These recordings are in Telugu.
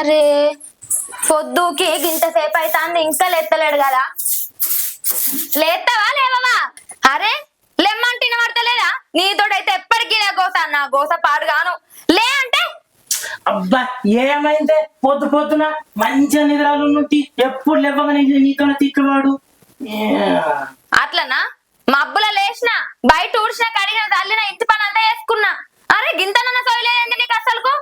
అరే పొద్దుకి గింత సేపు అవుతుంది ఇంకా లేత్తలేడు కదా. లేస్తావా లేవవా? అరే లెమ్మంటే వినబడతలేదా? నీతోడైతే ఎప్పటికీ లే గోస నా గోస పాడుగాను. లే అంటే అబ్బా ఏమైందే? పొద్దు పొద్దున మంచిగా నిద్రలు నుండి ఎప్పుడు లేవగానే నీతోనే తిట్టువాడు. అట్లనా? మబ్బుల లేచిన బయట ఊడ్చిన కడిగిన తల్లిన ఇంటి పని అంతా చేసుకున్నా. అరే గింతనన్న సోయలేదండి నీకు అసలుకు?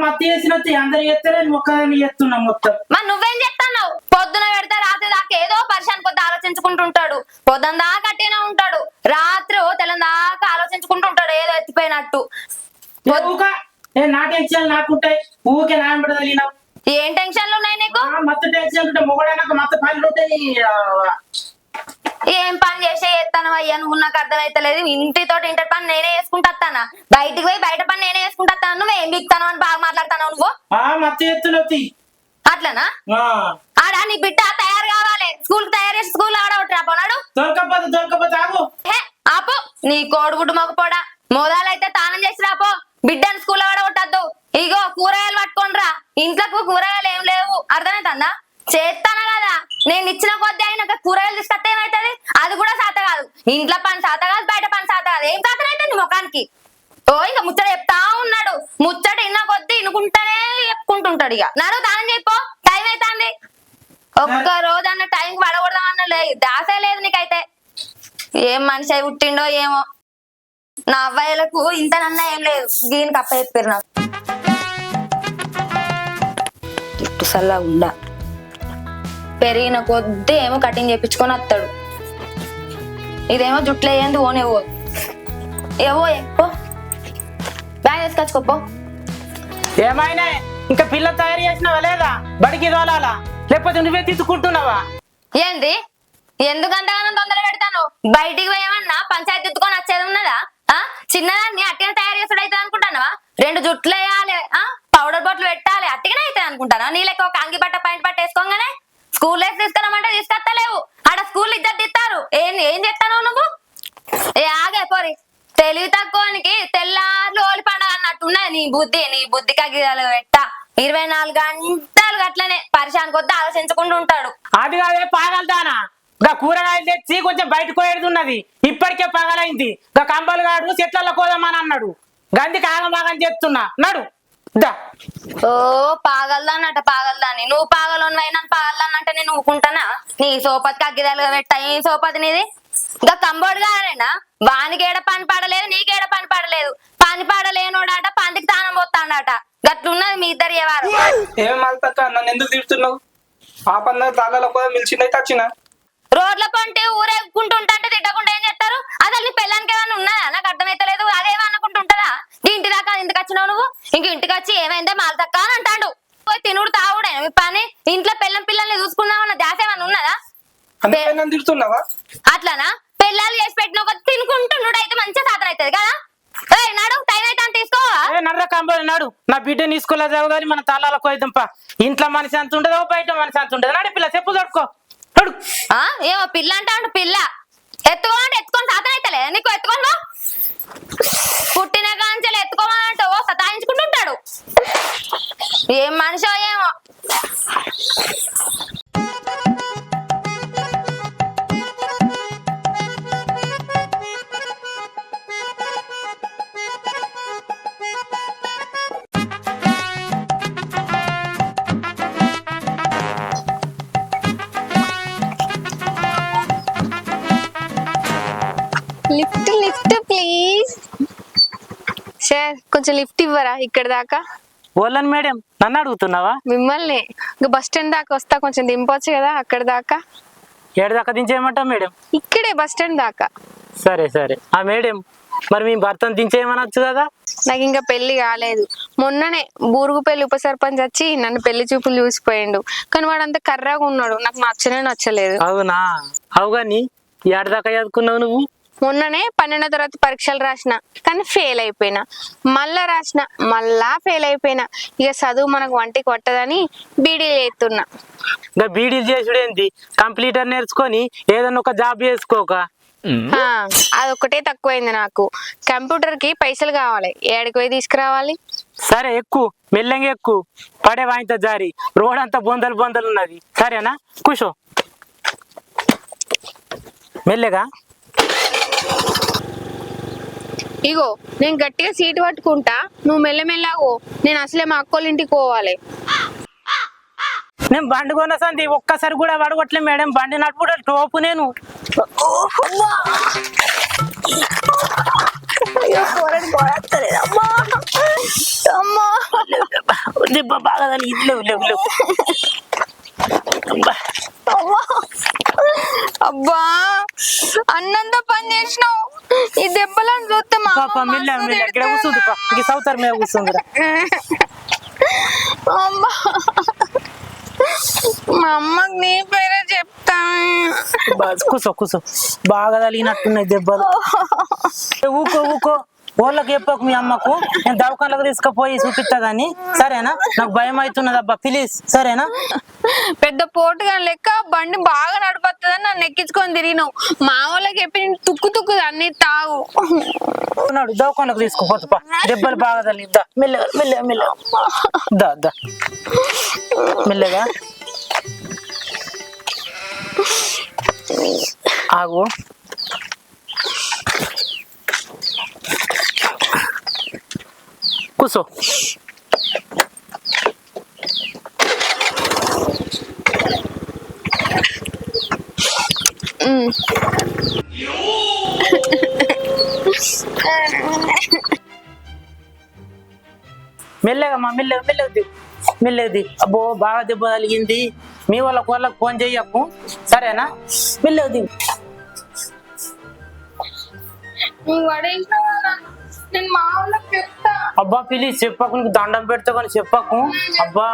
మత్తి వేసిన అందరు ఎత్తలే మొక్కని ఎత్తున్నా మొత్తం. మరి నువ్వేం చెప్తాన్నావు? పొద్దున పెడితే రాత్రి దాకా ఏదో పరిశాన్ కొద్ది ఆలోచించుకుంటుంటాడు. పొద్దున దాకా అట్టేనే ఉంటాడు, రాత్రి తెల్లని దాకా ఆలోచించుకుంటుంటాడు ఏదో ఎత్తిపోయినట్టు. నా టెన్షన్ నాకుంటాయి, ఊకే నాయబడి తగిలినావు. ఏం టెన్షన్లు ఉన్నాయి నీకు? మత్తు టెన్షన్ ఉంటే మొగడానికి మత్తు పనులు ఉంటాయి. ఏం పని చేసే చేస్తాను అయ్యా నువ్వు? నాకు అర్థమైతలేదు. ఇంటితో ఇంటి పని నేనే చేసుకుంటానా, బయటికి పోయి బయట పని నేనే చేసుకుంటాను. నువ్వేం బిక్తాను అని బాగా మాట్లాడతాను నువ్వు. మత్తు ఎత్తులవుతాయి అట్లనా? ఆడా నీ బిడ్డ తయారు కావాలి, స్కూల్ కి తయారు చేసి స్కూల్ ఆడబట్రా పోనాడు. దొరకపోతే ఆపు నీ కోడిగుడ్డు మొగపోడా. మోదాలైతే తానం చేసి రాపో, బిడ్డను స్కూల్ ఆడబట్టద్దు. ఇగో కూరగాయలు పట్టుకోనరా, ఇంట్లోకి కూరగాయలు ఏం లేవు. అర్థమైతుందా? చేస్తానా కదా నేను ఇచ్చిన కొద్ది అయినాక కూరగాయలు తీసుకొస్తే ఏమైతుంది? అది కూడా సాత కాదు. ఇంట్లో పని సాత కాదు, బయట పని సాత కాదు. ఏం సాతనైతే నీ ముఖానికి? ఇంకా ముచ్చట చెప్తా ఉన్నాడు. ముచ్చట ఇన్న కొద్ది ఇనుకుంటానే చెప్పుకుంటుంటాడు. ఇక నడు దానం చెప్పో, టైం అవుతుంది. ఒక్క రోజు అన్న టైంకి పడకూడదామన్న లేదు, దాసే లేదు నీకైతే. ఏం మనిషి అయి పుట్టిండో ఏమో. నా అబ్బాయిలకు ఇంతనన్నా ఏం లేదు, దీనికి అప్ప చెప్పారు నాకు. జుట్టు సల్లా ఉండా పెరిగిన కొద్ది ఏమో కటింగ్ చేయించుకొని వస్తాడు. ఇదేమో జుట్లు వేయండి ఓనేవో ఏవో ఎక్కువ బ్యాగ్ వేసుకొచ్చుకోపో. ఏమైనా ఇంకా పిల్ల తయారు చేసినావా లేదా? బడికి తోలాలా లేకపోతే నువ్వే తీసుకుంటున్నావా? ఏంది? ఎందుకంతగానో తొందర పెడతాను? బయటికి పోయామన్నా పంచాయతీ ఎత్తుకొని వచ్చేది ఉన్నదా? చిన్నదాన్ని అట్టిగా తయారు చేసుడు అవుతుంది అనుకుంటానవా? 2 జుట్లు వేయాలి, పౌడర్ బొట్లు పెట్టాలి, అట్టిగానే అవుతుంది అనుకుంటానా? నీ లెక్క ఒక అంగి పట్ట పైన పట్ట వేసుకోగానే స్కూల్ వేసి తీసుకురామంటే తీసుకొస్తలేవు. ఆడ స్కూల్ ఇద్దరు ఇస్తారు. ఏం చేస్తాను నువ్వు? ఆగే పోరి. తెలివి తక్కువనికి తెల్లార్లు ఓలి పండుగ అన్నట్టున్నది నీ బుద్ధికి అగ్గిదాలు పెట్ట. 24 గంటలు అట్లనే పరిశాన్ కొద్ది ఆలోచించుకుంటూ ఉంటాడు. అది కాదే పాగలదానా, గా కూరగాయలు తెచ్చి కొంచెం బయటకు పోయేది. ఇప్పటికే పగలైంది. గా కంబలు గాడు చెట్లలో కోదామని అన్నాడు. గందికి ఆగమాగం చేస్తున్నా నడు. ఓ పాగలదానట పాగలదాని. నువ్వు పాగలైనా పాగలదానంటే నేను ఊకుంటానా? నీ సోపతికి అగ్గిదాలుగా పెట్టా. ఏం సోపతి నీది? ఇంకా కంబోడు గారేనా? వానికి ఏడ పని పడలేదు, నీకేడ పని పడలేదు. పని పడలేనోడట పందికి తానం పోతాడట. గట్లున్నది మీ ఇద్దరు ఎవరు ఏం మల్తక్క నన్ను ఎందుకు తిడుతున్నావు ఆ పన్న తాళ్ళలో కూడా మిలిచిందైతే వచ్చిన రోడ్ల పంటే ఊరేగుకుంటుంటే తిట్టకుండా ఏం చేస్తారు అసలు నీ పెళ్ళానికి ఏమైనా ఉన్నదా నాకు అర్థమైతలేదు అదేమనుకుంటుంటదా ఇంటి దాకా ఇంటికి వచ్చినావు నువ్వు ఇంక ఇంటికి వచ్చి ఏమైందే మాలతక్క అని అంటాడు పోయి తినుడు తాగుడే మీ పని ఇంట్లో పిల్లల్ని చూసుకుందామన్న ధ్యాస ఏమైనా ఉన్నదా అందుకే నన్ను తిడుతున్నావా అట్లానా పిల్లలు చేసి పెట్టిన ఒక తినుకుంటున్నాడు అయితే మంచిగా సాధన అవుతుంది కదా ఏయ్ నాడు టైం అయితే అని తీసుకోవా నర్ర కంబోలు నాడు నా బిడ్డని తీసుకోలేదు కానీ మన తాళాలకు పోయిద్దాంపా ఇంట్లో మనిషి అంత ఉండదో బయట మనిషి అంత ఉండదు నాడు పిల్ల చెప్పు తడుకో తడు ఏమో పిల్ల అంటాడు పిల్ల ఎత్తుకోమంటే ఎత్తుకొని సాధన అవుతలే నీకు ఎత్తుకోను పుట్టిన కాంచెలు ఎత్తుకోమంటే ఓ సతాయించుకుంటుంటాడు ఏం మనిషో ఏమో లిఫ్ట్ లిఫ్ట్ ప్లీజ్ సార్ కొంచెం లిఫ్ట్ ఇవ్వరా ఇక్కడ దాకా ఓళ్ళని మేడం నన్ను అడుగుతున్నావా మిమ్మల్ని ఇంకా బస్ స్టాండ్ దాకా వస్తా కొంచెం దింపొచ్చు కదా అక్కడ దాకా ఏడు దాకా దించేయమంటావు మేడం ఇక్కడే బస్ స్టాండ్ దాకా సరే సరే ఆ మేడం మరి మీ భర్తను దించేయమనొచ్చు కదా నాకు ఇంకా పెళ్లి కాలేదు మొన్ననే బూరుగుపల్లి ఉప సర్పంచ్ వచ్చి నన్ను పెళ్లి చూపులు చూసిపోయిండు కానీ వాడు అంత కర్రగా ఉన్నాడు నాకు నచ్చలేదు అవునా అవుగాని ఏడు దాకా చదువుకున్నావు నువ్వు మొన్ననే 12వ తరగతి పరీక్షలు రాసిన కానీ ఫెయిల్ అయిపోయినా మళ్ళా ఫెయిల్ అయిపోయినా ఇక చదువు మనకు వంటికి కొట్టదని బీడీలు ఎత్తున్నా ఇంకా బీడీలు చేసుడేంది కంప్లీటర్ నేర్చుకొని ఏదన్నా ఒక జాబ్ చేసుకోక అదొక్కటే తక్కువైంది నాకు కంప్యూటర్ కి పైసలు కావాలి ఏడికి పోయి తీసుకురావాలి సరే ఎక్కువ మెల్లంగా ఎక్కువ పడే వాయింత జారి రోడ్ అంతా బొందలు ఉన్నది సరేనా కూర్చో మెల్లగా ఇగో నేను గట్టిగా సీటు పట్టుకుంటా నువ్వు మెల్లమెల్లాగో నేను అసలే మా అక్కోళ్ళ ఇంటికి పోవాలి నేను బండి కొన్న సంది ఒక్కసారి కూడా పడగొట్టలే మేడం బండి నడుపుడు టోపు నేను దెబ్బ బాగా లేవు అబ్బా అన్నంత పని చేసినావు ఈ దెబ్బలను చూస్తే మా అమ్మ పాప మెల్ల మస్తు మెల్ల ఇక్కడ తిడుతుంది. కూర్చుంది ఇంక సౌతర్ మీద కూర్చుంది అమ్మా మా అమ్మకి నీ పేరే చెప్తా కూర్చో బాగా తగినట్టున్నాయి దెబ్బలు ఊకో ఓళ్ళకి చెప్పకు మీ అమ్మకు నేను దవాఖానలకు తీసుకుపోయి చూపిస్తా గాని సరేనా నాకు భయం అవుతున్నది అబ్బా ప్లీజ్ సరేనా పెద్ద పోటుగా లెక్క బండి బాగా నడిపోతుందని నన్ను ఎక్కించుకొని తిరిగినావు మా వాళ్ళకి చెప్పి నేను తుక్కు అన్ని తాగు నాడు దవాఖానకు తీసుకుపోతా దెబ్బలు బాగా తగిలిద్దా మెల్లగా దా మెల్లగా ఆగు కూర్చో మెల్లగా మెల్లది అబ్బో బాగా దెబ్బ తగిలింది మీ వాళ్ళకి ఫోన్ చెయ్యకు సరేనా మెల్లది నేను మా వాళ్ళకి చెప్తా అబ్బా ప్లీజ్ చెప్పకు నీకు దండం పెడతా కానీ చెప్పకు అబ్బా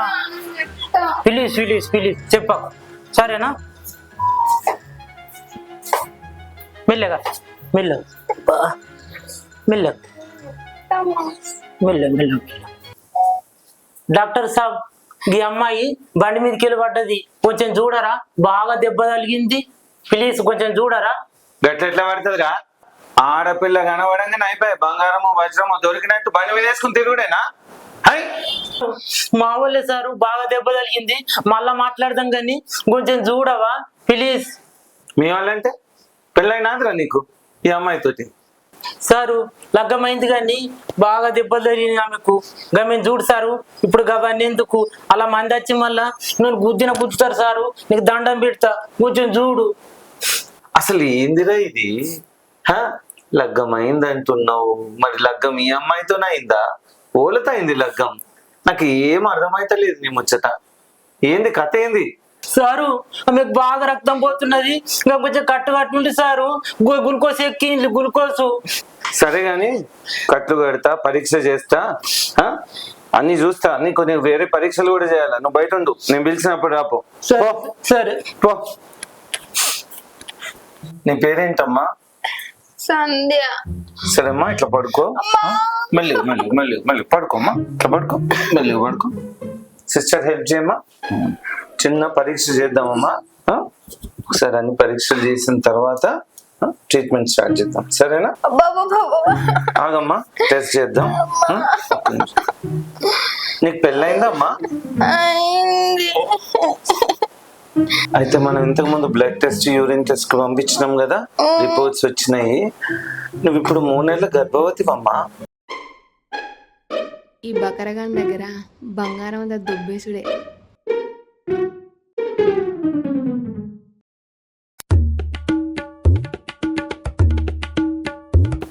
ప్లీజ్ చెప్పకు సరేనా మెల్లగా డాక్టర్ సాబ్ ఈ అమ్మాయి బండి మీదకి వెళ్ళి పడ్డది కొంచెం చూడరా బాగా దెబ్బ తగిలింది ప్లీజ్ కొంచెం చూడరా గట్ల పడుతుందిరా ఆడపిల్ల కనబడంగానే అయిపోయాయి బంగారము వజ్రము దొరికినట్టు బండి మీద వేసుకుని తిరుగుడేనా హై మా వాళ్ళే సారు బాగా దెబ్బ తగిలింది మళ్ళా మాట్లాడదాం కానీ కొంచెం చూడవా ప్లీజ్ మీ వాళ్ళంటే పెళ్ళైనాదిరా నీకు ఈ అమ్మాయితోటి సారు లగ్గమైంది కానీ బాగా దెబ్బలు తగిలింది ఆమెకు గమని చూడు సారు ఇప్పుడు గవన్నీ ఎందుకు అలా మంది వచ్చి మళ్ళా నేను గుద్దుతారు సారు నీకు దండం పెడతా కొంచెం చూడు అసలు ఏందిరా ఇది హా లగ్గం అయింది అంటున్నావు మరి లగ్గం ఈ అమ్మాయితోనే అయిందా ఓలతో అయింది లగ్గం నాకు ఏం అర్థమైతలేదు నీ ముచ్చట. ఏంది కథ ఏంది? సారు ఆమెకు బాగా రక్తం పోతున్నది, ఇంకా కొంచెం కట్టుండి సారు. గ్లూకోజ్ ఎక్కి గ్లూకోజ్. సరే గాని కట్లు కడతా, పరీక్ష చేస్తా, ఆ? అన్ని చూస్తా. అన్ని కొన్ని వేరే పరీక్షలు కూడా చేయాలా. నువ్వు బయట ఉండు, నేను పిలిచినప్పుడు రాపో. సరే సరే. పో. నీ పేరేంటమ్మా? సంధ్య. సరేమ్మా, ఇట్లా పడుకో. మళ్ళీ మళ్ళీ మళ్ళీ మళ్ళీ పడుకోమ్మా. ఇట్లా పడుకో, మళ్ళీ పడుకో. సిస్టర్ హెల్ప్ చేయమ్మా. చిన్న పరీక్ష చేద్దామమ్మా. ఒకసారి అన్ని పరీక్షలు చేసిన తర్వాత ట్రీట్మెంట్ స్టార్ట్ చేద్దాం, సరేనా? ఆగమ్మా, టెస్ట్ చేద్దాం. నీకు పెళ్ళయిందమ్మా? అయితే మనం ఇంతకు ముందు బ్లడ్ టెస్ట్, యూరిన్ టెస్ట్ కు పంపించినాం కదా, రిపోర్ట్స్ వచ్చినాయి. నువ్వు ఇప్పుడు 3 నెలల గర్భవతివమ్మా. ఈ బకరగాన్ దగ్గర బంగారం అంతా దుబ్బేసుడే.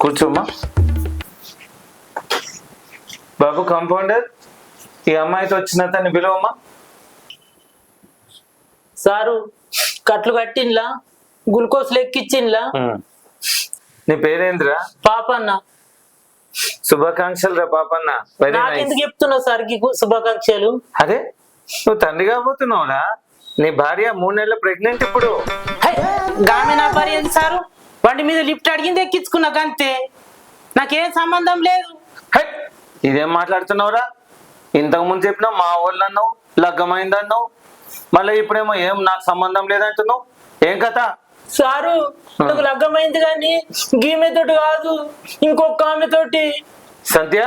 కూర్చోమ్మా. బాబు కాంపౌండర్, ఈ అమ్మాయితో వచ్చిన తను పిలువమ్మా. సారు కట్లు కట్టిన్లా, గ్లూకోజ్ లెక్కిచ్చిండ్లా. నీ పేరేంద్రా? పాపన్న. శుభాకాంక్షలు రా పాపన్న. వెరీ నాకెందుకు నైస్. చెప్తున్నావు సార్ శుభాకాంక్షలు? అరే, నువ్వు తండ్రి కాబోతున్నావురా. నీ భార్య 3 నెలల ప్రెగ్నెంట్ ఇప్పుడు. గామె నా భార్య ఏంది సారు? బండి మీద లిఫ్ట్ అడిగింది ఎక్కించుకున్నా అంతే, నాకేం సంబంధం లేదు. హే, ఇదేం మాట్లాడుతున్నావురా? ఇంతకు ముందు చెప్పినావు మా వాళ్ళు అన్నావు, లగ్గమైందన్నావు, మళ్ళీ ఇప్పుడేమో ఏం నాకు సంబంధం లేదంటున్నావు. ఏం కథ? సారు నాకు లగ్గమైంది కానీ గీమెతోటి కాదు, ఇంకొక ఆమెతోటి. సంధ్య,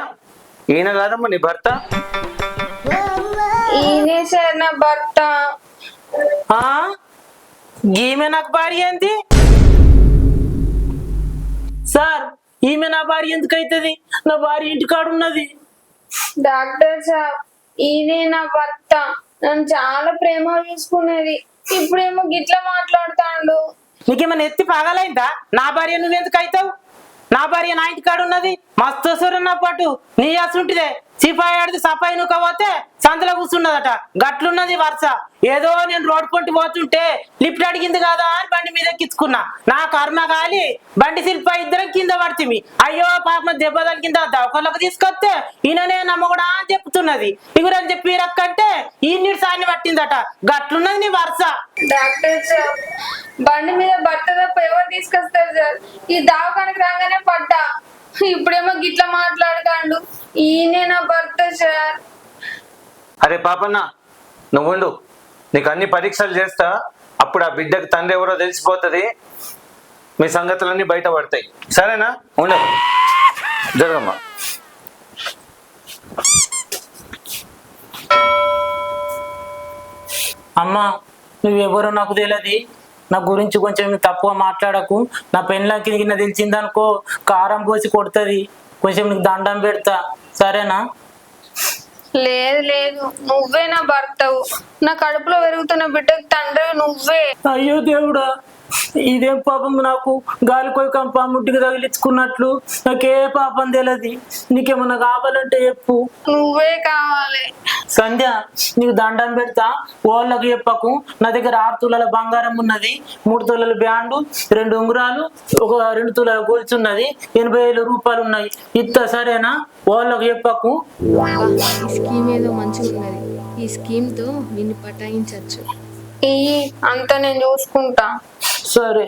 ఈయన కాదమ్మా నీ భర్త? ఈయనే సార్ నా భర్త. ఆ ఈమె నాకు భార్య ఏంది సార్? ఈమె నా భార్య ఎందుకు అవుతుంది? నా భార్య ఇంటికాడ ఉన్నది. డాక్టర్ సార్, ఈయనే నా భర్త. నన్ను చాలా ప్రేమ చూసుకునేది, ఇప్పుడేమో గిట్లా మాట్లాడుతాండు. నీకేమైనా ఎత్తి పగలైందా? నా భార్య నువ్వెందుకు అవుతావు? నా భార్య నా ఇంటికాడ ఉన్నది, మస్తు వస్తారు నా పాటు. నీ అసలుంటిదే సిపాయి ఆడితే సపాయి నువ్వు పోతే సంతలో కూర్చున్నదట, గట్లున్నది వరుస. ఏదో నేను రోడ్ పొంటి పోతుంటే లిఫ్ట్ అడిగింది కదా అని బండి మీద ఎక్కించుకున్నా. నా కర్మ కాలి బండి శిల్ప ఇద్దరం కింద పడితే, అయ్యో పాప దెబ్బ తగిలిందా దవకల్లోకి తీసుకొస్తే ఈయననే నమ్మకూడా అని చెప్తున్నది. ఇగురని చెప్పి రక్కంటే ఈ నీటి సాన్ని పట్టిందట, గట్లున్నది నీ వరుస. డాక్టర్ సార్, బండి మీద భర్త తప్ప ఎవరు తీసుకొస్తారు సార్? ఈ దవాఖానకి రాగానే పడ్డా, ఇప్పుడేమో గిట్లా మాట్లాడతాండు. ఈయనే నా భర్త సార్. అరే పాపన్న, నువ్వుండు, నీకు అన్ని పరీక్షలు చేస్తా. అప్పుడు ఆ బిడ్డకు తండ్రి ఎవరో తెలిసిపోతుంది, మీ సంగతులన్నీ బయటపడతాయి, సరేనా? ఉండు, జరగమ్మా. అమ్మా నువ్వెవరో నాకు తెలియదు, నా గురించి కొంచెం తప్పుగా మాట్లాడకు. నా పెళ్ళకి కింద తెలిసిందనుకో కారం పోసి కొడుతుంది. కొంచెం నీకు దండం పెడతా, సరేనా? లేదు లేదు, నువ్వే నా భర్తవు. నా కడుపులో పెరుగుతున్న బిడ్డకు తండ్రి నువ్వే. అయ్యో దేవుడా, ఇదేం పాపం నాకు? గాలిపోయి కంప ముట్టికి తగిలించుకున్నట్లు. నాకే పాపం తెలియదు. నీకేమన్నా కావాలంటే చెప్పు. నువ్వే కావాలి. సంధ్య, నీకు దండం పెడతా, వాళ్ళకి చెప్పకు. నా దగ్గర 6 తులాల బంగారం ఉన్నది, 3 తులాల బ్యాండు, 2 ఉంగరాలు, ఒక 2 తులాల గొలుసు ఉన్నది, 80,000 రూపాయలు ఉన్నాయి. ఇత్త, సరేనా? వాళ్ళకి చెప్పకు. ఈ స్కీమ్ ఏదో మంచిగా ఉన్నది, ఈ స్కీమ్ తో నిన్ను పటాయించచ్చు. అంతా నేను చూసుకుంటా. సరే.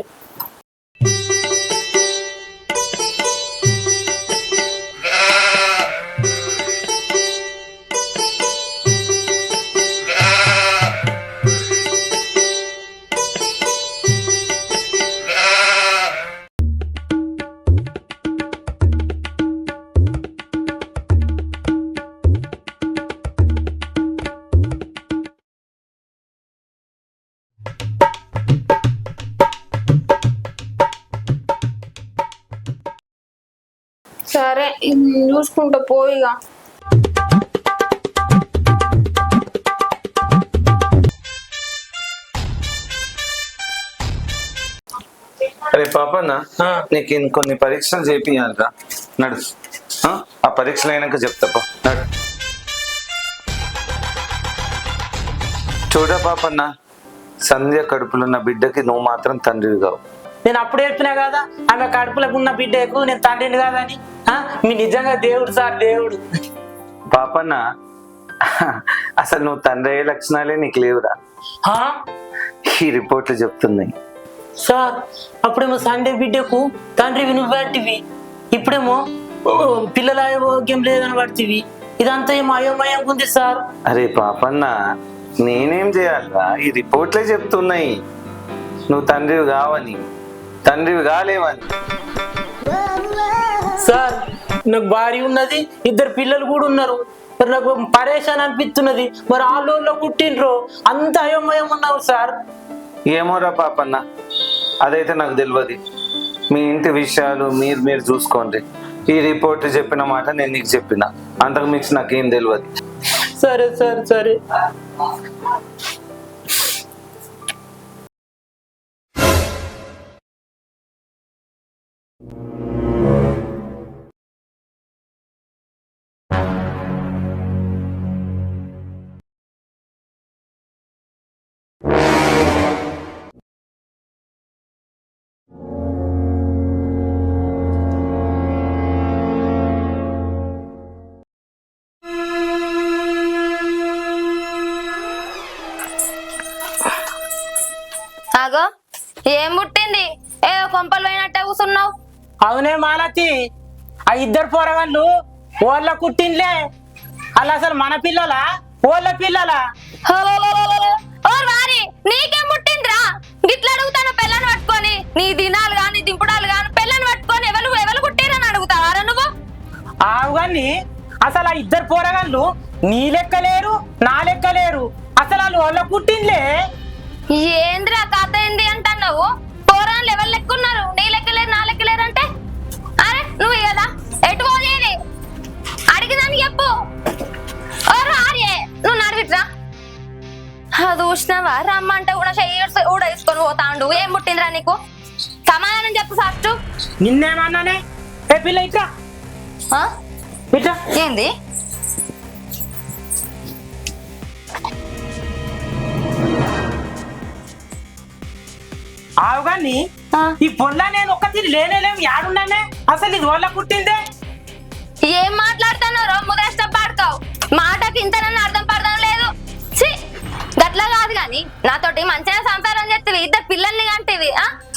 సరే, చూసుకుంటా పోయిగా. అరే పాపన్న, నీకు ఇంకొన్ని పరీక్షలు చేపియాలిరా, నడు. ఆ పరీక్షలు అయినాక చెప్తాపా, నడు. చూడ పాపన్న, సంధ్య కడుపులున్న బిడ్డకి నువ్వు మాత్రం తండ్రివి కావు. నేను అప్పుడు చెప్పినా కదా ఆమె కడుపులకు ఉన్న బిడ్డకు నేను తండ్రిని కాదని. మీ నిజంగా దేవుడు సార్, దేవుడు. పాపన్న, అసలు నువ్వు తండ్రి అయ్యే లక్షణాలే నీకు లేవురా. ఆ? ఈ రిపోర్ట్లు చెప్తున్నాయి. సార్ అప్పుడేమో సండే బిడ్డకు తండ్రివి నువ్వేంటివి, ఇప్పుడేమో పిల్లల ఆరోగ్యం లేదని పడుతుంది. ఇదంతా ఏమో అయోమయం ఉంది సార్. అరే పాపన్న, నేనేం చేయాలరా? ఈ రిపోర్ట్లే చెప్తున్నాయి నువ్వు తండ్రివి కావని, తండ్రివి కాలేవని. సార్ నాకు భార్య ఉన్నది, 2 పిల్లలు కూడా ఉన్నారు. మరి నాకు పరేషాన్ అనిపిస్తున్నది. మరి ఆళ్ళలో పుట్టినరు అంత అయోమయం ఉన్నావు సార్. ఏమోరా పాపన్న, అదైతే నాకు తెలియదు. మీ ఇంటి విషయాలు మీరు చూసుకోండి. ఈ రిపోర్ట్ చెప్పిన మాట నేను నీకు చెప్పిన, అంతకు మించి నాకేం తెలియదు. సరే సార్, సరే. ఆగో, ఏం పుట్టింది? ఏదో కొంపలు పోయినట్టే కూర్చున్నావు. అవునే మాలతి, ఆ 2 పోరగాళ్ళు ఓళ్ళ కుట్టిండ్లే. అలా అసలు మన పిల్లలా ఓళ్ళ పిల్లలా? ఓ వారి, నీకేం పుట్టిందిరా? గిట్లా అడుగుతాను పిల్లని పట్టుకొని. నీ దినాలు గాని దింపుడాలు గాని పిల్లని పట్టుకొని ఎవరు కుట్టిరని అడుగుతావారా నువ్వు? ఆవు గాని అసలు ఆ 2 పోరగాళ్ళు నీ లెక్క లేరు, నా లెక్క లేరు. అసలు వాళ్ళు ఓళ్ళ కుట్టిండ్లే. ఏంద్రా కథ ఏంది అంటున్నావు? పోరాళ్ళు ఎవరు లెక్కున్నారు? నీ లెక్కలేరు, నా లెక్కలేరు అంటే? అరే నువ్వు కదా ఎటు పోలేది అడిగిదాన్ని చెప్పు. ఆర్యే నువ్వు నడివిట్రా. అది చూసినావా? రమ్మంటే కూడా కూడా వేసుకొని పోతాండు. ఏం పుట్టిందిరా నీకు? సమాధానం చెప్పు ఫస్ట్. నిన్నేమన్నానే? ఏ పిల్ల ఇట్లా ఇట్లా. ఏంది? ఆవు గాని ఈ పొల్ల నేను ఒక్కటి లేనేలేము యాడున్నానే. అసలు ఇది ఓళ్ళ కుట్టిందే. ఏం మాట్లాడుతున్నారో ముదరష్ట పాడుకోవు. మాటకి ఇంతనన్నా అర్థం పడడం లేదు. గట్లా కాదు గాని నాతోటి మంచిగా సంసారం చేస్తేవి, 2 పిల్లల్ని కంటివి,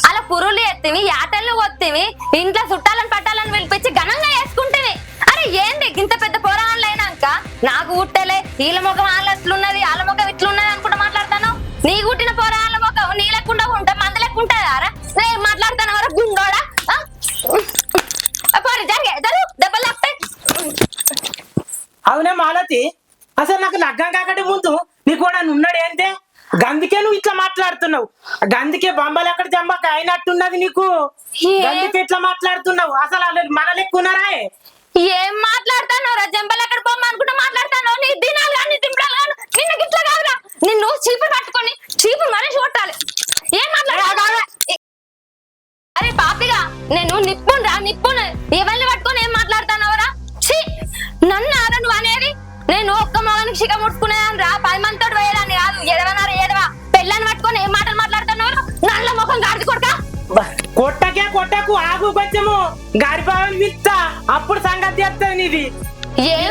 అలా పురులు ఎత్తివి, యాటల్ని కొత్తివి, ఇంట్లో చుట్టాలని పట్టాలని పిలిపించి ఘనంగా వేసుకుంటేవి. అరే ఏంది ఇంత పెద్ద పోరాళ్ళు అయినాక నాకు గుట్టలే, వీళ్ళ ముఖం వాళ్ళ ఎట్లున్నది, వాళ్ళ ముఖం ఇట్లున్నది అనుకుంటా మాట్లాడతాను. నీ గుట్టిన పోరాళ్ళ ముఖం నీ లెక్కుండా ఉంటా, మంద లెక్కుంటారా? నేను మాట్లాడతాను వరకు గుండోడా? దెబ్బలు లేస్తాయి. అవునే మాలతి, అసలు నాకు లగ్గం కాకంటే ముందు నీకు కూడా ఉన్నాడు ఏంటే? గందుకే నువ్వు ఇట్లా మాట్లాడుతున్నావు. గందుకే బొమ్మలు ఎక్కడ జంబక అయినట్టున్నది నీకు. గందుకే ఇట్లా మాట్లాడుతున్నావు. అసలు వాళ్ళు మన లెక్కున్నారా? ఏం మాట్లాడతాను? జంబలు ఎక్కడ పోమ్మ అనుకుంటా మాట్లాడతాను. నీ దినాలు కానీ దింపడాలు కానీ నిన్న గిట్లా కాదురా. నిన్ను చీపురు పట్టుకొని చీపురు మనిషి కొట్టాలి. ఏం మాట్లాడాలి? అరే పాపిగా, నేను నిప్పునురా, నిప్పును. ఎవరిని పట్టుకొని ఏం మాట్లాడతానవరా? నన్ను ఆరా నువ్వు అనేది? నేను ఒక్క మగనికి శిఖ ముట్టుకునేదాన్ని రా, 10 మందితో పోయేదాన్ని కాదు. ఎడవా పెళ్ళని పట్టుకొని ఏం మాటలు మాట్లాడుతున్నావు? నల్ల ముఖం గాడిది కొడక. కొట్టకు, ఆగు కొంచెము. గారిపావని విత్తా, అప్పుడు సంగతి చేస్తుంది నీది.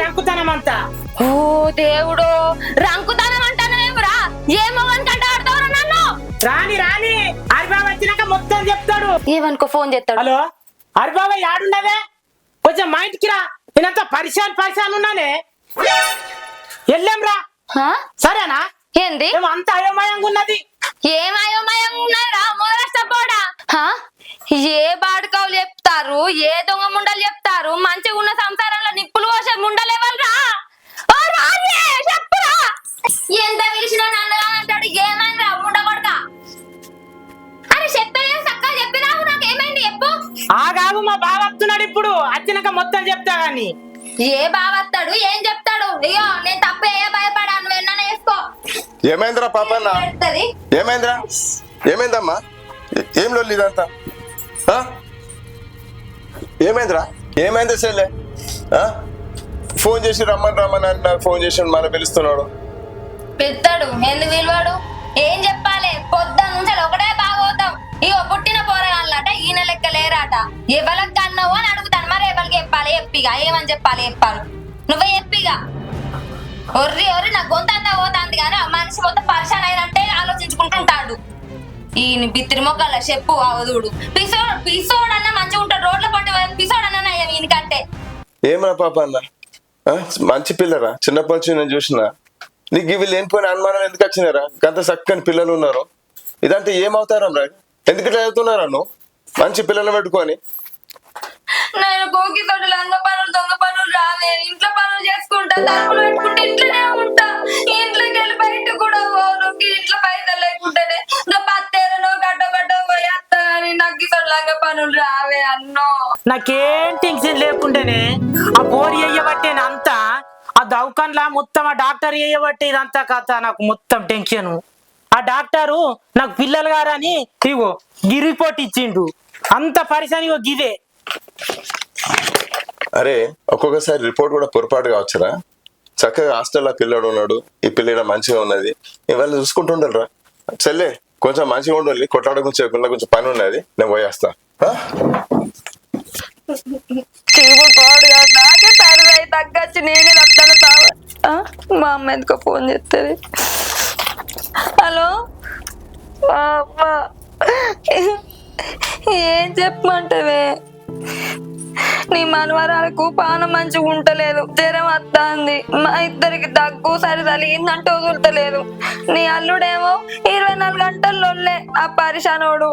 రంకుతనమంతా. ఓ దేవుడు, రంకుతనం అంటానేమిరా? ఏ మొగని కంట ఆడతావురా నన్ను? రాని హరిబాబు వచ్చినాక మొత్తం చెప్తాడు. ఏమనుకో ఫోన్ చేస్తాడు. హలో హరిబాబు, యాడున్నవే? కొంచెం మా ఇంటికి రా. నేనంతా పరిశాన్ ఉన్నానే. వెళ్ళాంరా, సరేనా? ఏంది? అంత అయోమయంగా ఉన్నది. ఏం అయోమయంగా ఉన్నారా? మొదలష్టపోడా. ఏ బాడుకావులు చెప్తారు, ఏ దొంగ ముండలు చెప్తారు? మంచిగా ఉన్న సంసారంలో నిప్పులు పోసే ముండలు ఎవరురా? చెప్పురా. ఎంత పిలిచినా నన్నగా అంటాడు. ఏమైందిరా ముండ కొడక? అరే చెప్పేది చక్కగా చెప్పినావు. నాకు ఏమైంది చెప్పు. ఆగాగు, మా బావ వస్తున్నాడు ఇప్పుడు. వచ్చినాక మొత్తం చెప్తా గాని. ఏ బావత్తాడు? ఏం చెప్తాడు? అయ్యో నేను తప్ప భయపడా, నువ్వు ఎన్న వేసుకో. ఏమైందిరా పాపన్న? ఏమైందిరా? ఏమైందమ్మా? ఏం లొల్లి ఇదంతా? ఏమైందిరా? ఏమైంది చెల్లె? ఫోన్ చేసి రమ్మని అంటున్నారు. ఫోన్ చేసి మళ్ళీ పిలుస్తున్నాడు. పిలుతాడు ఎందుకు విలువాడు ఏం చెప్పాలి పొద్దున్న నుంచి ఒకటే బాగోతాం ఇగో పుట్టిన పోరగాళ్ళట ఈయన లెక్క లేరాట ఎవరికి అన్నావు అని అడుగుతాను మరి ఎవరికి చెప్పాలి ఎప్పిగా ఏమని చెప్పాలి చెప్పాలి నువ్వే ఎప్పిగా ఒర్రి ఒర్రి నా గొంతంతా పోతాంది కానీ ఆ మనిషి మొత్తం పరిశాన్ అయినట్టే ఆలోచించుకుంటుంటాడు ఈయన బిత్తిరి మొక్కల చెప్పు అవధుడు పిసోడ్ అన్న మంచిగా ఉంటాడు రోడ్ల పట్టి పిసోడ్ అన్న ఈయనకంటే ఏమరా పాప అన్న ఆ? మంచి పిల్లరా చిన్నప్పటి నుంచి నేను చూసిన నీకు ఇవి లేనిపోయిన అనుమానం ఎందుకు వచ్చినారా గంత చక్కని పిల్లలు ఉన్నారు ఇదంతా ఏమవుతారా రా ఎందుకు ఇట్లా చదువుతున్నారా నువ్వు మంచి పిల్లలు పెట్టుకొని నేను కోకి తోటి లంగ పనులు దొంగ పనులు రాలే ఇంట్లో పనులు చేసుకుంటా తలుపులు పెట్టుకుంటే ఇంట్లోనే ఉంటా ఇంట్లోకి వెళ్ళి బయట కూడా పోను ఇంట్లో పైసలు లేకుంటేనే పత్తేరనో గడ్డో పోయేస్తా కానీ నాకు తోటి లంగ పనులు రావే అన్నో నాకేం టెన్షన్ లేకుండానే ఆ పోరి అయ్యబట్టేనే అంతా ఆ దౌకాన్లా మొత్తం ఆ డాక్టర్ అయ్యబట్టే ఇదంతా కథ నాకు మొత్తం టెన్షన్ ఆ డాక్టరు నాకు పిల్లలు గారని ఇగో గి రిపోర్ట్ ఇచ్చిండు అంత పరిశాని ఇగో గిదే అరే ఒక్కొక్కసారి రిపోర్ట్ కూడా పొరపాటు కావచ్చురా చక్కగా హాస్టల్లో పిల్లడు ఉన్నాడు ఈ పిల్ల మంచిగా ఉన్నది ఇవాళ చూసుకుంటుండాలిరా చెల్లె కొంచెం మంచిగా ఉండాలి కొట్లాడ కొంచెం పని ఉన్నది నేను పోయేస్తా చీపుడు పాడు కాదు నాకే సరదా తగ్గచ్చి నేనే రక్తాను మా అమ్మ ఎందుకో ఫోన్ చేస్తుంది హలో అమ్మా ఏం చెప్పమంటవే నీ మనవరాలకు పానం మంచిగా ఉంటలేదు జ్వరం వస్తుంది మా ఇద్దరికి దగ్గు సరి తలిగిందంటే వదులుతలేదు నీ అల్లుడేమో 24 గంటల్లోనే ఆ పరిశానోడు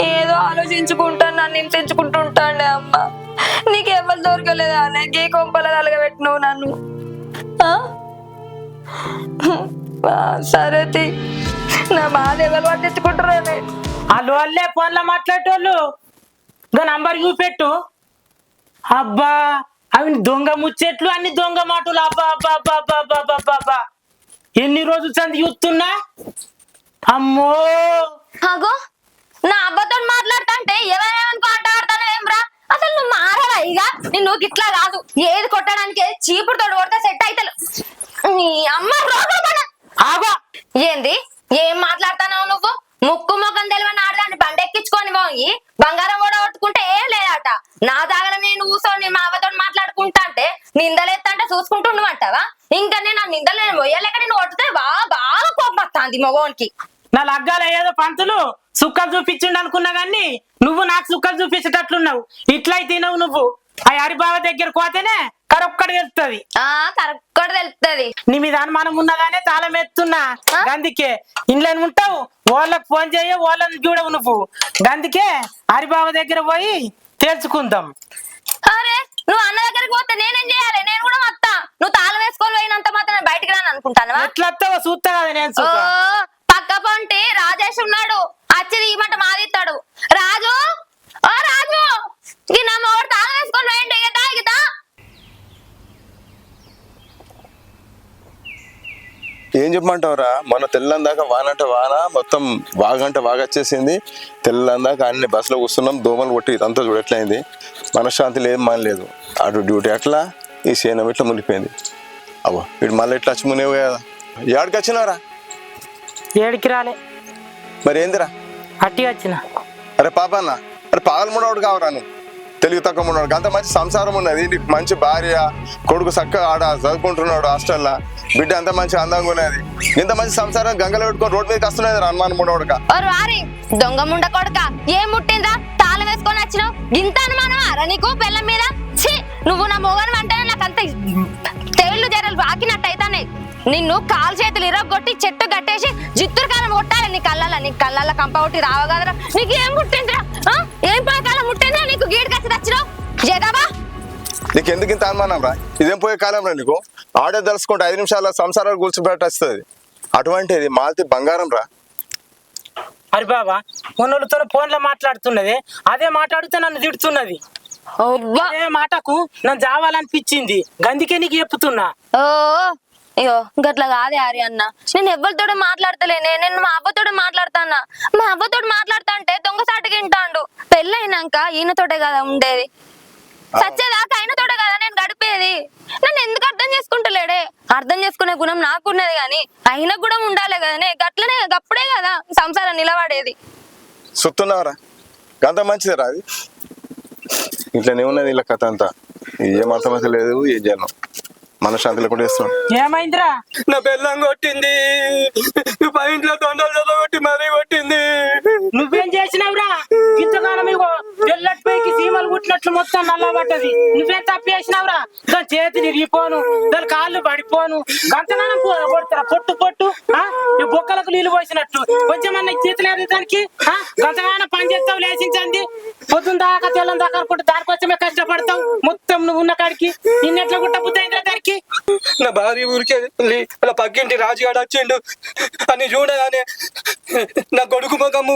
ఏదో ఆలోచించుకుంటాను నన్ను హింసించుకుంటుంటాండే అమ్మ నీకు ఎవరు దొరకలేదా గీ కొంపల తలగబెట్టినవు నన్ను సరే నా బాధ ఎవరు పట్టించుకుంటారే వాళ్ళు వాళ్ళే ఫోన్లో మాట్లాడేటోళ్ళు ఇంకా నంబర్ చూపెట్టు అబ్బా అవి దొంగ ముచ్చెట్లు అన్ని దొంగ మాటలు అబ్బా అబ్బా అబ్బా అబ్బా అబ్బా అబ్బా అబ్బా అబ్బా ఎన్ని రోజులు సంది చూస్తున్నా అమ్మో అగో నా అబ్బతో మాట్లాడతా అంటే ఎవరేమనుకో ఆట ఆడతాను ఏం రా అసలు నువ్వు మారవా ఇక నిన్ను ఇట్లా కాదు ఏది కొట్టడానికి చీపుడు తోడు కొడితే సెట్ అయితే నీ అమ్మ రోగం ఆగో ఏంది ఏం మాట్లాడుతున్నావు నువ్వు ముక్కు ముఖం తెలివని ఆడదాన్ని బండెక్కించుకొని పోయి బంగారం కూడా కొట్టుకుంటే ఏం లేదట నా దాగల నేను కూర్చొని మా అవ్వతో మాట్లాడుకుంటా అంటే నిందలేస్తా చూసుకుంటుండమంటావా ఇంకా నేను ఆ నిందలు నేను మొయ్యలేక నేను కొట్టితే బాగా కోపం వస్తుంది మగోనికి నా లగ్గాలు ఏదో పంతులు సుక్కలు చూపించిండు అనుకున్నా గాని నువ్వు నాకు సుక్కలు చూపించేటట్లున్నావు ఇట్లయితే నువ్వు ఆ హరిబావ దగ్గర పోతేనే కరొక్కడి తెలుస్తుంది కరెక్ట్ తెలుస్తుంది నీ మీద అనుమానం ఉన్నదానే తాళం ఎత్తున్నా అందుకే ఇంట్లో ఉంటావు వాళ్ళకి ఫోన్ చేయ వాళ్ళని చూడవు నువ్వు అందుకే హరిబావ దగ్గర పోయి తేల్చుకుందాం అరే నువ్వు అన్న దగ్గరికి పోతే నేనేం చేయాలి నేను కూడా వస్తా నువ్వు తాళం వేసుకొని పోయినంత మాత్రం బయటికి రాను అనుకుంటాను ఎట్లా చూస్తా కదా నేను పక్క పొంటి రాజేష్ ఉన్నాడు వచ్చి ఈ మాట మాదిస్తాడు రాజు ఓ రాజు ఈ నా మూడు తాళం వేసుకొని పోయిండు ఇగతా ఏం చెప్పమంటావురా మన తెల్లందాకా వాన అంటే వాన మొత్తం వాగంటే వాగ వచ్చేసింది తెల్లందాకా అన్ని బస్సులో కూర్చున్నాం దోమలు కొట్టి ఇదంతా చూడట్లయింది మనశ్శాంతి లేదు మన లేదు అటు డ్యూటీ అట్లా ఈ సేనం ఇట్లా మునిగిపోయింది అవ్వ వీడు మళ్ళీ ఇట్లా వచ్చి మునిగవు కదా ఏడికి వచ్చినారా ఏడికి రాలే మరి ఏందిరా అట్టి వచ్చిన అరే పాప అన్న అరే పాగలు మునవాడు కావరా నువ్వు తెలుగు తక్కువ మునవాడు అంత మంచి సంసారం ఉన్నది నీకు మంచి భార్య కొడుకు చక్కగా ఆడ చదువుకుంటున్నాడు హాస్టల్లో బిడ్డ అంత మంచి అందంగా ఉన్నది ఇంత మంచి సంసారం గంగలో పెట్టుకొని రోడ్డు మీదకి వస్తున్నది అనుమానం మునవాడుక వారి దొంగ ముండ కొడుక ఏం ముట్టిందా తాళం వేసుకొని వచ్చినావు ఇంత అనుమానమారా నీకు పెళ్ళం మీద ఛీ నువ్వు నా మొగను అంటేనే నాకు అంత తెళ్ళు జరలు వాకినట్టు అయితానే నిన్ను కాలు చేతులు ఇరగొట్టి చెట్టు కట్టేసి జిత్తురు కాలం కొట్టాలి నీ కళ్ళ కంప కొట్టి రావగదరా నీకు ఏం ముట్టిందిరా ఏం పోయే కాలం ముట్టిందిరా నీకు గీడు కచ్చి తెచ్చినావు జగవా నీకు ఎందుకు ఇంత అనుమానం రా ఇదేం పోయే కాలం రా నీకు ఆడే తెలుసుకుంటే 5 నిమిషాల సంసారాలు కూర్చుపెట్టి వస్తుంది అటువంటిది మాల్తి బంగారం రా అరే బాబా మొన్నోళ్ళతో ఫోన్లో మాట్లాడుతున్నది అదే మాట్లాడితే నన్ను తిడుతున్నది అదే మాటకు నన్ను చావాలనిపించింది గందికే నీకు చెప్తున్నా అయ్యో గట్లా కాదే ఆర్య అన్న నేను ఎవరితోడు మాట్లాడతలేనే నేను మా అవ్వతోడు మాట్లాడతానా మా అవ్వతోడు మాట్లాడతా అంటే దొంగసాటికి వింటాండు పెళ్ళైనాక ఈయనతోటే కదా ఉండేది సచ్చేదాకా ఆయనతోటే కదా నేను గడిపేది నన్ను ఎందుకు అర్థం చేసుకుంటలేడే అర్థం చేసుకునే చూసుకునే గుణం నాకున్నది కానీ అయినా కూడా ఉండాలి కదనే గట్లనే గప్పుడే కదా సంసారం నిలబడేది. సొత్తున్నావరా గంత మంచిదిరా అది. ఇట్లనే ఉన్నది ఇలా కథ అంతా. ఏం అర్థమైతే లేదు, ఏం చేయను. మనశ్శాంతిలో కూడా ఇస్తున్నాం. ఏమైందిరా? నా బెల్లం కొట్టింది, ఇంట్లో తొండలు కొట్టి మరీ కొట్టింది. నువ్వేం చేసినావురా? ఇంతకాలం ఇగో తెల్లటిపైకి సీమలు కుట్టినట్లు మొత్తం నల్లబడ్డది. నువ్వేం తప్పు చేసినావురా? దాని చేతి విరిగిపోను, దాని కాళ్ళు పడిపోను, గంతగానం కొడతారా పొట్టు పొట్టు ఈ బొక్కలకు నీళ్లు పోసినట్టు. కొంచెమన్నా చేతి లేదు దానికి. గంతగానం పని చేస్తావు లేచించండి. పొద్దున్న దాకా తెల్లం దాకా అనుకుంటే దానికోసమే కష్టపడతావు. మొత్తం నువ్వు ఉన్న కాడికి నిన్నెట్లా గుట్ట బుద్ధి అయిందిరా దానికి? నా భార్య ఊరికే అలా పక్కింటి రాజుగాడు వచ్చిండు అని చూడగానే నా కొడుకు ముఖము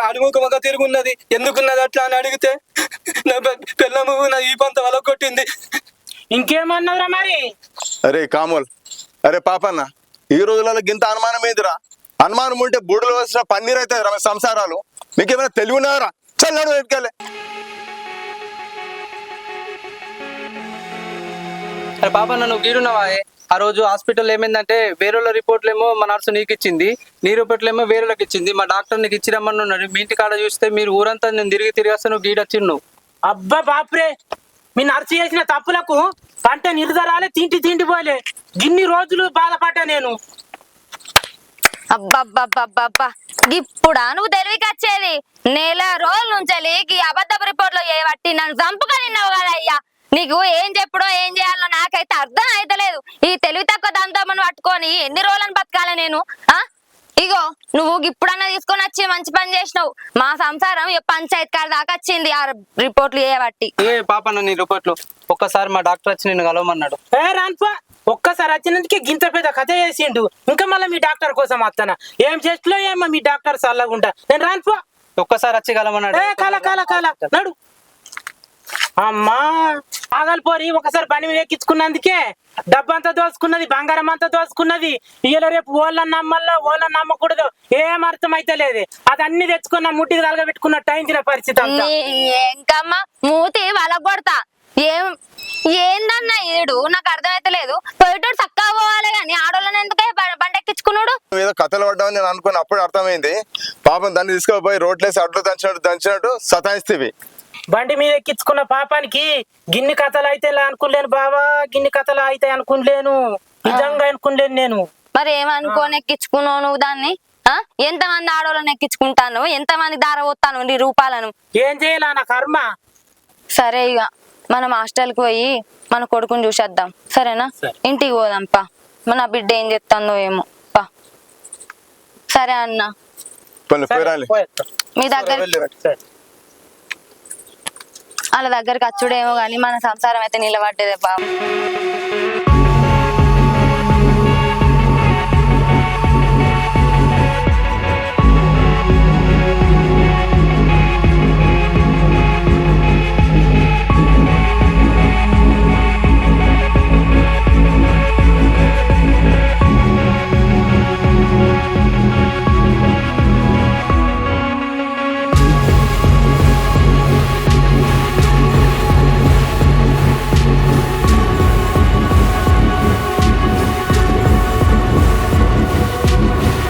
అడుగుకు ముఖ తిరుగున్నది, ఎందుకున్నది అట్లా అని అడిగితే నా పిల్లము నా ఈ పంత వల కొట్టింది. ఇంకేమన్నావురా మరి? అరే కామోల్, అరే పాపన్న, ఈ రోజులలో గింత అనుమానం ఏదిరా? అనుమానం ఉంటే బూడులు వచ్చిన పన్నీర్ అవుతుంది రా సంసారాలు. మీకేమైనా తెలివి ఉన్నారా? చల్లడు ఎట్టుకెళ్ళే. అరే పాప నువ్వు గీడున్నావా? ఆ రోజు హాస్పిటల్ ఏమైందంటే వేరేళ్ళ రిపోర్ట్లు ఏమో మా నర్సు నీకు ఇచ్చింది, నీ రిపోర్ట్లు ఏమో వేరేళ్ళకి ఇచ్చింది. మా డాక్టర్ నీకు ఇచ్చిరమ్మని ఉన్నాడు. మీ ఇంటి కాడ చూస్తే మీరు ఊరంతా నేను తిరిగి వస్తే నువ్వు గీడొచ్చిండు నువ్వు. అబ్బా బాపురే, మీ నర్సు చేసిన తప్పులకు పంట నిర్ధారాలే తింటి పోలే. ఇన్ని రోజులు బాధపడ్డా నేను. అబ్బబ్బబ్బబ్బబ్బా ఇప్పుడా నువ్వు తెలివికి వచ్చేది? నెల రోజుల నుంచి ఈ అబద్ధపు రిపోర్ట్లో చేయబట్టి నన్ను చంపుగా తిన్నావు కదా అయ్యా. నీకు ఏం చెప్పుడో ఏం చేయాలో నాకైతే అర్థం అయితలేదు. ఈ తెలివి తక్కువ దాంతో మనం పట్టుకొని ఎన్ని రోజులను బతకాలి నేను? ఇగో నువ్వు ఇప్పుడన్నా తీసుకొని వచ్చి మంచి పని చేసినావు. మా సంసారం పంచాయత్ కాడ దాకా వచ్చింది ఆ రిపోర్ట్లు చేయబట్టి. ఏ పాప నీ రిపోర్ట్లు ఒక్కసారి మా డాక్టర్ వచ్చి నేను కలవమన్నాడు. రాన్పా, ఒక్కసారి వచ్చినందుకే గింత పెద్ద కథ చేసిండు. ఇంకా మళ్ళీ మీ డాక్టర్ కోసం వస్తానా? ఏం చేస్తులో ఏమో మీ డాక్టర్ చల్లగుంటా. నేను రాన్పా, ఒక్కసారి వచ్చి కలవమన్నాడు. కాల కాల కాల నడు. అమ్మా ఆగలిపోరి, ఒకసారి పని మీద ఎక్కించుకున్నందుకే డబ్బంతా దోసుకున్నది, బంగారం అంతా దోసుకున్నది. ఇయ్యలో రేపు ఓళ్ళని నమ్మల్లో ఓళ్ళని నమ్మకూడదు. ఏం అర్థం అయితే లేదు. అది అన్ని తెచ్చుకున్న ముట్టికి తలగబెట్టుకున్నట్టు అయించిన పరిస్థితి అంతా. ఇంకమ్మా మూతి వలగొడతా. ఏందన్నా ఏడు నాకు అర్థమైతలేదు. పోయేటోడు చక్కగా పోవాలి కానీ ఆడోళ్ళని ఎందుకే బండి ఎక్కించుకున్నాడు? ఏదో కథలు పడ్డామని నేను అనుకుని అప్పుడు అర్థమైంది. పాపం దాన్ని తీసుకుపోయి రోడ్లేసి అడ్లు దంచినట్టు సతాయిస్తేవి. బండి మీద ఎక్కించుకున్న పాపానికి గిన్ని కథలు అయితే అనుకోలేను బావా, గిన్ని కథలు అయితే అనుకోలేను, నిజంగా అనుకోలేను నేను. మరి ఏమనుకోని ఎక్కించుకున్నావు నువ్వు దాన్ని? ఎంతమంది ఆడోళ్ళని ఎక్కించుకుంటాను, ఎంతమంది దార పోతాను నీ రూపాలను? ఏం చేయాల నా కర్మ. సరే ఇక మనం హాస్టల్కి పోయి మన కొడుకుని చూసేద్దాం, సరేనా? ఇంటికి పోదాంపా. మన బిడ్డ ఏం చెప్తాందో ఏమో పా. సరే అన్న, మీ దగ్గర వాళ్ళ దగ్గరికి వచ్చుడేమో గానీ మన సంసారం అయితే నిలబడ్డదే బాబు.